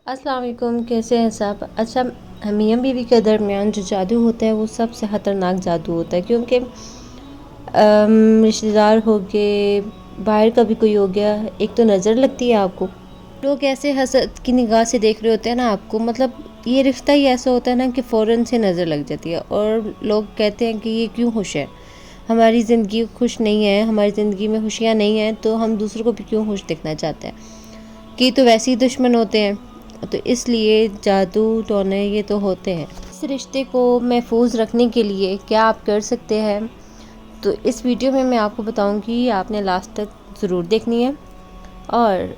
अस्सलाम वालेकुम, कैसे हैं सब। अच्छा, मियाँ बीवी के दरमियान जो जादू होता है वो सबसे ख़तरनाक जादू होता है, क्योंकि रिश्तेदार हो गए, बाहर का भी कोई हो गया, एक तो नज़र लगती है आपको, लोग ऐसे हसद की निगाह से देख रहे होते हैं ना आपको, मतलब ये रिश्ता ही ऐसा होता है ना कि फ़ौरन से नज़र लग जाती है और लोग कहते हैं कि ये क्यों खुश है, हमारी ज़िंदगी खुश नहीं है, हमारी ज़िंदगी में खुशियाँ नहीं हैं, तो हम दूसरों को भी क्यों खुश देखना चाहते हैं, कि तो वैसे ही दुश्मन होते हैं। तो इसलिए जादू टोने ये तो होते हैं। इस रिश्ते को महफूज रखने के लिए क्या आप कर सकते हैं, तो इस वीडियो में मैं आपको बताऊंगी, आपने लास्ट तक ज़रूर देखनी है। और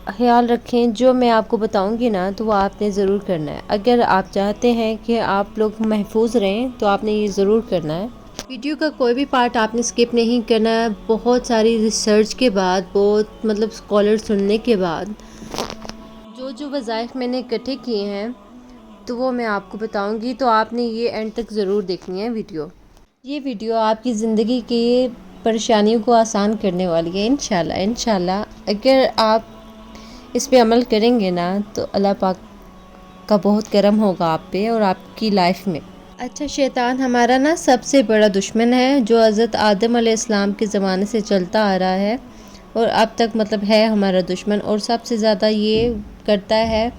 ख्याल रखें, जो मैं आपको बताऊंगी ना तो वो आपने ज़रूर करना है। अगर आप चाहते हैं कि आप लोग महफूज रहें तो आपने ये ज़रूर करना है। वीडियो का कोई भी पार्ट आपने स्किप नहीं करना है। बहुत सारी रिसर्च के बाद, बहुत मतलब स्कॉलर सुनने के बाद जो वज़ाइफ मैंने इकट्ठे किए हैं तो वो मैं आपको बताऊंगी, तो आपने ये एंड तक ज़रूर देखनी है वीडियो। ये वीडियो आपकी ज़िंदगी की परेशानियों को आसान करने वाली है इंशाल्लाह। इंशाल्लाह अगर आप इस पे अमल करेंगे ना तो अल्लाह पाक का बहुत करम होगा आप पे और आपकी लाइफ में। अच्छा, शैतान हमारा ना सबसे बड़ा दुश्मन है, जो हज़रत आदम अलैहिस्सलाम के ज़माने से चलता आ रहा है और अब तक मतलब है हमारा दुश्मन। और सबसे ज़्यादा ये करता है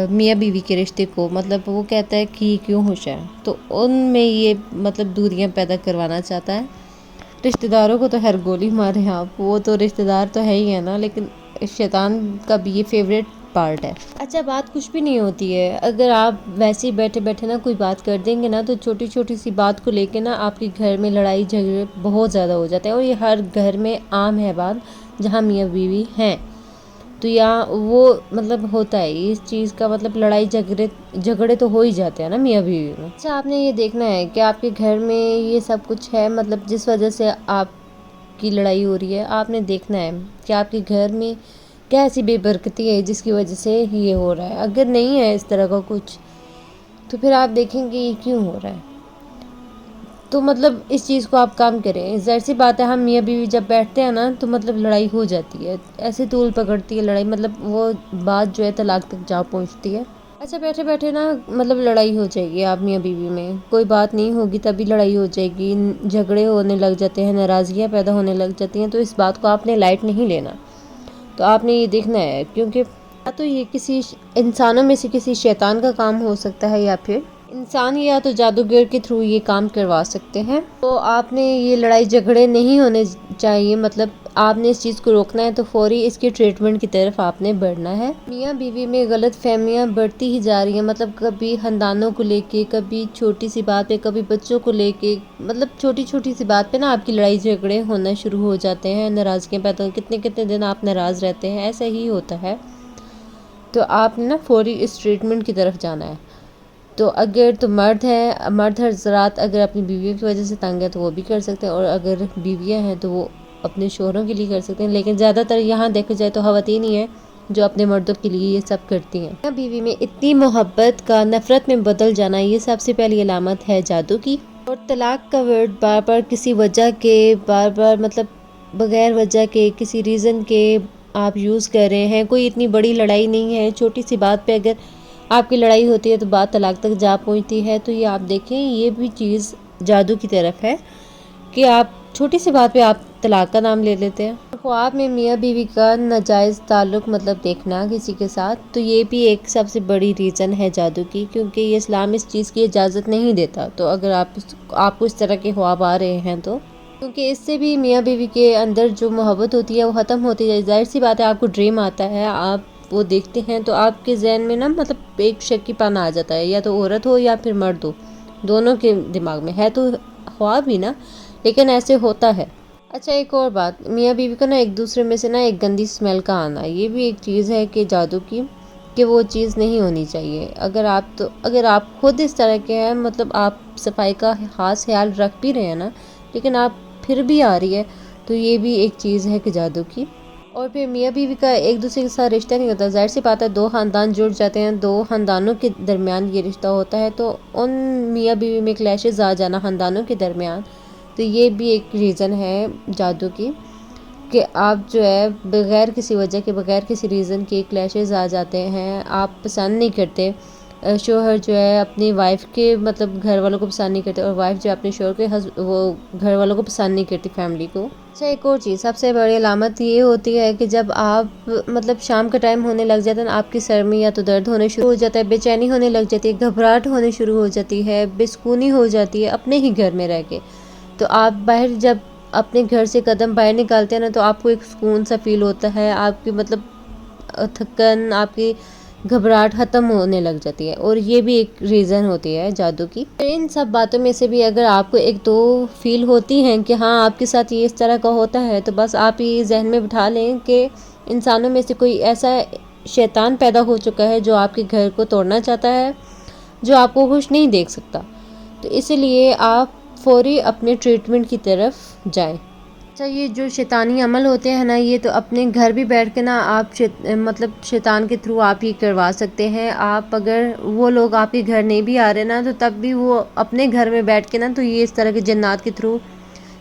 मियाँ बीवी के रिश्ते को, मतलब वो कहता है कि क्यों खुश है, तो उनमें ये मतलब दूरियां पैदा करवाना चाहता है। रिश्तेदारों को तो हर गोली मारे आप, वो तो रिश्तेदार तो है ही है ना, लेकिन शैतान का भी ये फेवरेट पार्ट है। अच्छा, बात कुछ भी नहीं होती है, अगर आप वैसे ही बैठे बैठे ना कोई बात कर देंगे ना तो छोटी छोटी सी बात को लेके ना आपके घर में लड़ाई झगड़े बहुत ज़्यादा हो जाते हैं। और ये हर घर में आम है बात, जहाँ मियाँ बीवी हैं तो यहाँ वो मतलब होता है इस चीज़ का, मतलब लड़ाई झगड़े तो हो ही जाते हैं ना मियाँ बीवी में। अच्छा, आपने ये देखना है कि आपके घर में ये सब कुछ है, मतलब जिस वजह से आपकी लड़ाई हो रही है, आपने देखना है कि आपके घर में क्या ऐसी बेबरकती है जिसकी वजह से ये हो रहा है। अगर नहीं है इस तरह का कुछ तो फिर आप देखेंगे ये क्यों हो रहा है, तो मतलब इस चीज़ को आप काम करें। ज़ाहिर सी बात है, हम मियाँ बीवी जब बैठते हैं ना तो मतलब लड़ाई हो जाती है, ऐसे तूल पकड़ती है लड़ाई, मतलब वो बात जो है तलाक तक जा पहुंचती है। अच्छा, बैठे बैठे ना मतलब लड़ाई हो जाएगी, आप मियाँ बीवी में कोई बात नहीं होगी तभी लड़ाई हो जाएगी, झगड़े होने लग जाते हैं, नाराज़गियाँ पैदा होने लग जाती हैं। तो इस बात को आपने लाइट नहीं लेना, तो आपने ये देखना है, क्योंकि या तो ये किसी इंसानों में से किसी शैतान का काम हो सकता है, या फिर इंसान या तो जादूगर के थ्रू ये काम करवा सकते हैं। तो आपने ये लड़ाई झगड़े नहीं होने चाहिए, मतलब आपने इस चीज़ को रोकना है, तो फौरी इसके ट्रीटमेंट की तरफ आपने बढ़ना है। मियाँ बीवी में गलत फहमियाँ बढ़ती ही जा रही हैं, मतलब कभी खानदानों को लेके, कभी छोटी सी बात पे, कभी बच्चों को लेके, मतलब छोटी छोटी सी बात पे ना आपकी लड़ाई झगड़े होना शुरू हो जाते हैं, नाराज़गियाँ पैदा, कितने कितने दिन आप नाराज़ रहते हैं, ऐसा ही होता है। तो आपने ना फौरी इस ट्रीटमेंट की तरफ जाना है। तो अगर तो मर्द हज़रात अगर अपनी बीवियों की वजह से तंग है तो वो भी कर सकते हैं, और अगर बीवियां हैं तो वो अपने शोहरों के लिए कर सकते हैं। लेकिन ज़्यादातर यहाँ देखा जाए तो ख़वातीन ही हैं जो अपने मर्दों के लिए ये सब करती हैं। मियाँ बीवी में इतनी मोहब्बत का नफ़रत में बदल जाना, ये सबसे पहली अलामत है जादू की। और तलाक का वर्ड बार बार किसी वजह के, बार बार मतलब बग़ैर वजह के, किसी रीज़न के आप यूज़ कर रहे हैं। कोई इतनी बड़ी लड़ाई नहीं है, छोटी सी बात पे अगर आपकी लड़ाई होती है तो बात तलाक तक जा पहुंचती है। तो ये आप देखें, ये भी चीज़ जादू की तरफ है कि आप छोटी सी बात पे आप तलाक का नाम ले लेते हैं। ख्वाब में मियाँ बीवी का नाजायज़ ताल्लुक़ मतलब देखना किसी के साथ, तो ये भी एक सबसे बड़ी रीज़न है जादू की, क्योंकि ये इस्लाम इस चीज़ की इजाज़त नहीं देता। तो अगर आपको इस तरह के ख्वाब आ रहे हैं तो, क्योंकि इससे भी मियाँ बीवी के अंदर जो मोहब्बत होती है वो ख़त्म होती है। ज़ाहिर सी बात है, आपको ड्रीम आता है, आप वो देखते हैं तो आपके जहन में ना मतलब एक शक्कीपन आ जाता है, या तो औरत हो या फिर मर्द हो, दोनों के दिमाग में है तो ख्वाब ही ना, लेकिन ऐसे होता है। अच्छा, एक और बात, मियाँ बीवी का ना एक दूसरे में से ना एक गंदी स्मेल का आना, ये भी एक चीज़ है कि जादू की, कि वो चीज़ नहीं होनी चाहिए। अगर आप खुद इस तरह के हैं, मतलब आप सफाई का ख़ास ख्याल रख भी रहे हैं ना, लेकिन आप फिर भी आ रही है, तो ये भी एक चीज़ है कि जादू की। और फिर मियाँ बीवी का एक दूसरे के साथ रिश्ता नहीं होता। ज़ाहिर सी बात है, दो ख़ानदान जुड़ जाते हैं, दो ख़ानदानों के दरमियान ये रिश्ता होता है, तो उन मियाँ बीवी में क्लैशेस आ जाना ख़ानदानों के दरमियान, तो ये भी एक रीज़न है जादू की। کہ آپ جو ہے بغیر کسی وجہ کے، بغیر کسی ریزن کے کلیشز آ جاتے ہیں، آپ پسند نہیں کرتے، شوہر جو ہے اپنی وائف کے مطلب گھر والوں کو پسند نہیں کرتے، اور وائف جو ہے اپنے شوہر کے وہ گھر والوں کو پسند نہیں کرتی، فیملی کو۔ اچھا ایک اور چیز، سب سے بڑی علامت یہ ہوتی ہے کہ جب آپ مطلب شام کا ٹائم ہونے لگ جاتا ہے نا، آپ کے سر میں یا تو درد ہونے شروع ہو جاتا ہے، بے چینی ہونے لگ جاتی ہے، گھبراہٹ ہونے شروع ہو جاتی ہے، بے سکونی ہو جاتی ہے اپنے ہی گھر میں رہ کے، تو آپ باہر جب اپنے گھر سے قدم باہر نکالتے ہیں نا، تو آپ کو ایک سکون سا فیل ہوتا ہے، آپ کی مطلب تھکن، آپ کی گھبراہٹ ختم ہونے لگ جاتی ہے، اور یہ بھی ایک ریزن ہوتی ہے جادو کی۔ ان سب باتوں میں سے بھی اگر آپ کو ایک دو فیل ہوتی ہیں کہ ہاں آپ کے ساتھ یہ اس طرح کا ہوتا ہے، تو بس آپ یہ ذہن میں بٹھا لیں کہ انسانوں میں سے کوئی ایسا شیطان پیدا ہو چکا ہے جو آپ کے گھر کو توڑنا چاہتا ہے، جو آپ کو خوش نہیں دیکھ سکتا، تو اسی لیے آپ فوری اپنے ٹریٹمنٹ کی طرف جائیں۔ اچھا یہ جو شیطانی عمل ہوتے ہیں نا، یہ تو اپنے گھر بھی بیٹھ کے نا آپ مطلب شیطان کے تھرو آپ ہی کروا سکتے ہیں۔ آپ اگر وہ لوگ آپ کے گھر نہیں بھی آ رہے نا، تو تب بھی وہ اپنے گھر میں بیٹھ کے نا، تو یہ اس طرح کے جنات کے تھرو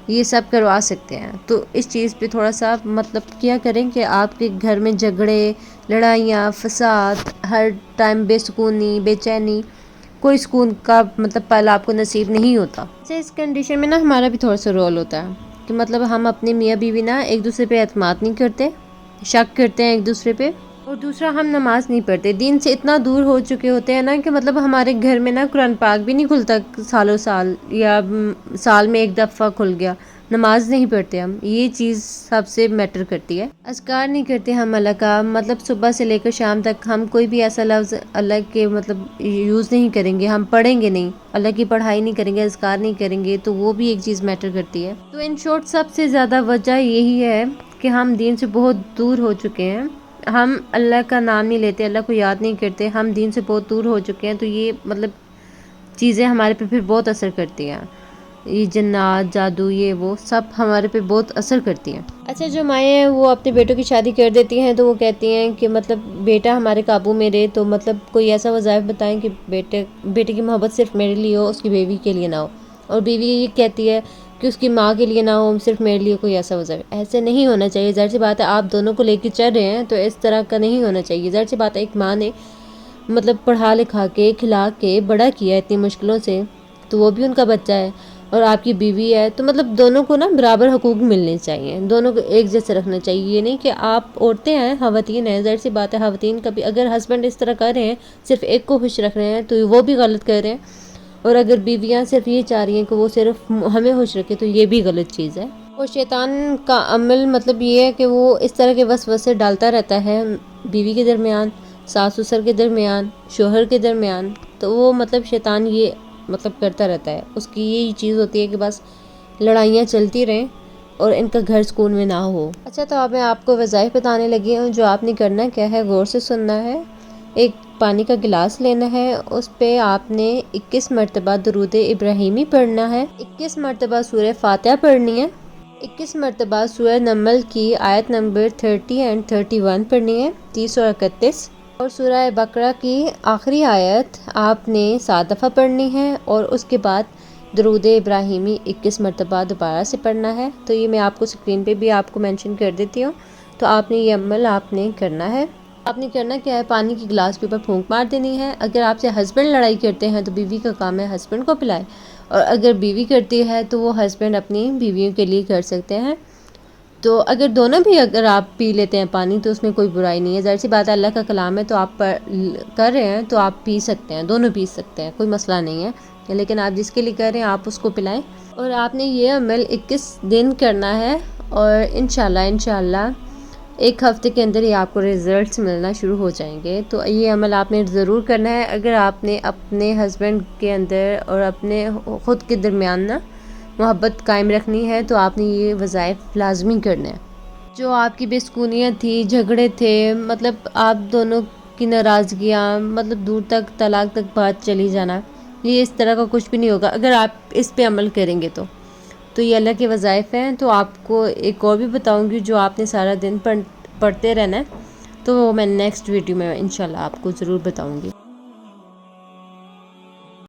یہ سب کروا سکتے ہیں۔ تو اس چیز پہ تھوڑا سا مطلب کیا کریں کہ آپ کے گھر میں جھگڑے، لڑائیاں، فساد، ہر ٹائم بے سکونی، بے چینی، کوئی سکون کا مطلب پل آپ کو نصیب نہیں ہوتا۔ اس کنڈیشن میں نا ہمارا بھی تھوڑا سا رول ہوتا ہے کہ مطلب ہم اپنے میاں بیوی نا ایک دوسرے پہ اعتماد نہیں کرتے، شک کرتے ہیں ایک دوسرے پہ، اور دوسرا ہم نماز نہیں پڑھتے، دین سے اتنا دور ہو چکے ہوتے ہیں نا کہ مطلب ہمارے گھر میں نا قرآن پاک بھی نہیں کھلتا سالوں سال، یا سال میں ایک دفعہ کھل گیا، نماز نہیں پڑھتے ہم، یہ چیز سب سے میٹر کرتی ہے۔ اذکار نہیں کرتے ہم اللہ کا، مطلب صبح سے لے کر شام تک ہم کوئی بھی ایسا لفظ اللہ کے مطلب یوز نہیں کریں گے، ہم پڑھیں گے نہیں، اللہ کی پڑھائی نہیں کریں گے، اذکار نہیں کریں گے، تو وہ بھی ایک چیز میٹر کرتی ہے۔ تو ان شارٹ سب سے زیادہ وجہ یہی ہے کہ ہم دین سے بہت دور ہو چکے ہیں، ہم اللہ کا نام نہیں لیتے، اللہ کو یاد نہیں کرتے، ہم دین سے بہت دور ہو چکے ہیں، تو یہ مطلب چیزیں ہمارے پہ پھر بہت اثر کرتی ہیں، یہ جنات، جادو، یہ وہ سب ہمارے پہ بہت اثر کرتی ہیں۔ اچھا جو مائیں ہیں وہ اپنے بیٹوں کی شادی کر دیتی ہیں، تو وہ کہتی ہیں کہ مطلب بیٹا ہمارے قابو میں رہے، تو مطلب کوئی ایسا وظائف بتائیں کہ بیٹے کی محبت صرف میرے لیے ہو، اس کی بیوی کے لیے نہ ہو، اور بیوی یہ کہتی ہے کہ اس کی ماں کے لیے نہ ہو، صرف میرے لیے کوئی ایسا وظائف۔ ایسے نہیں ہونا چاہیے، ظاہر سی بات ہے آپ دونوں کو لے کے چل رہے ہیں، تو اس طرح کا نہیں ہونا چاہیے۔ ظاہر سی بات ہے ایک ماں نے مطلب پڑھا لکھا کے، کھلا کے بڑا کیا اتنی مشکلوں سے، تو وہ بھی ان کا بچہ ہے، اور آپ کی بیوی ہے، تو مطلب دونوں کو نا برابر حقوق ملنے چاہیے، دونوں کو ایک جیسے رکھنا چاہیے۔ یہ نہیں کہ آپ عورتیں ہیں، خواتین ہیں، ظاہر سی بات ہے خواتین کا بھی اگر ہسبینڈ اس طرح کر رہے ہیں، صرف ایک کو خوش رکھ رہے ہیں، تو وہ بھی غلط کر رہے ہیں، اور اگر بیویاں صرف یہ چاہ رہی ہیں کہ وہ صرف ہمیں خوش رکھے، تو یہ بھی غلط چیز ہے۔ اور شیطان کا عمل مطلب یہ ہے کہ وہ اس طرح کے وسوسے ڈالتا رہتا ہے بیوی کے درمیان، ساس سسر کے درمیان، شوہر کے درمیان، تو وہ مطلب شیطان یہ مطلب کرتا رہتا ہے، اس کی یہی چیز ہوتی ہے کہ بس لڑائیاں چلتی رہیں اور ان کا گھر سکون میں نہ ہو۔ اچھا تو اب میں آپ کو وظائف بتانے لگی ہوں، جو آپ نے کرنا کیا ہے، غور سے سننا ہے۔ ایک پانی کا گلاس لینا ہے، اس پہ آپ نے 21 مرتبہ درود ابراہیمی پڑھنا ہے، 21 مرتبہ سورہ فاتحہ پڑھنی ہے، 21 مرتبہ سورہ نمل کی آیت نمبر 30 اینڈ 31 پڑھنی ہے، 30 اور 31، اور سورہ بقرہ کی آخری آیت آپ نے 7 دفعہ پڑھنی ہے، اور اس کے بعد درود ابراہیمی 21 مرتبہ دوبارہ سے پڑھنا ہے۔ تو یہ میں آپ کو اسکرین پہ بھی آپ کو مینشن کر دیتی ہوں، تو آپ نے یہ عمل آپ نے کرنا ہے۔ آپ نے کرنا کیا ہے، پانی کی گلاس کے اوپر پھونک مار دینی ہے۔ اگر آپ سے ہسبینڈ لڑائی کرتے ہیں تو بیوی کا کام ہے ہسبینڈ کو پلائے، اور اگر بیوی کرتی ہے تو وہ ہسبینڈ اپنی بیویوں کے لیے کر سکتے ہیں۔ تو اگر دونوں بھی اگر آپ پی لیتے ہیں پانی تو اس میں کوئی برائی نہیں ہے، ظاہر سی بات ہے اللہ کا کلام ہے، تو آپ کر رہے ہیں تو آپ پی سکتے ہیں، دونوں پی سکتے ہیں، کوئی مسئلہ نہیں ہے، لیکن آپ جس کے لیے کر رہے ہیں آپ اس کو پلائیں۔ اور آپ نے یہ عمل 21 دن کرنا ہے، اور انشاءاللہ ایک ہفتے کے اندر ہی آپ کو ریزلٹس ملنا شروع ہو جائیں گے۔ تو یہ عمل آپ نے ضرور کرنا ہے اگر آپ نے اپنے ہسبینڈ کے اندر اور اپنے خود کے درمیان نا محبت قائم رکھنی ہے، تو آپ نے یہ وظائف لازمی کرنے ہیں۔ جو آپ کی بے سکونیاں تھی، جھگڑے تھے، مطلب آپ دونوں کی ناراضگیاں، مطلب دور تک طلاق تک بات چلی جانا، یہ اس طرح کا کچھ بھی نہیں ہوگا اگر آپ اس پہ عمل کریں گے تو یہ اللہ کے وظائف ہیں۔ تو آپ کو ایک اور بھی بتاؤں گی جو آپ نے سارا دن پڑھتے رہنا ہے، تو وہ میں نیکسٹ ویڈیو میں انشاءاللہ آپ کو ضرور بتاؤں گی۔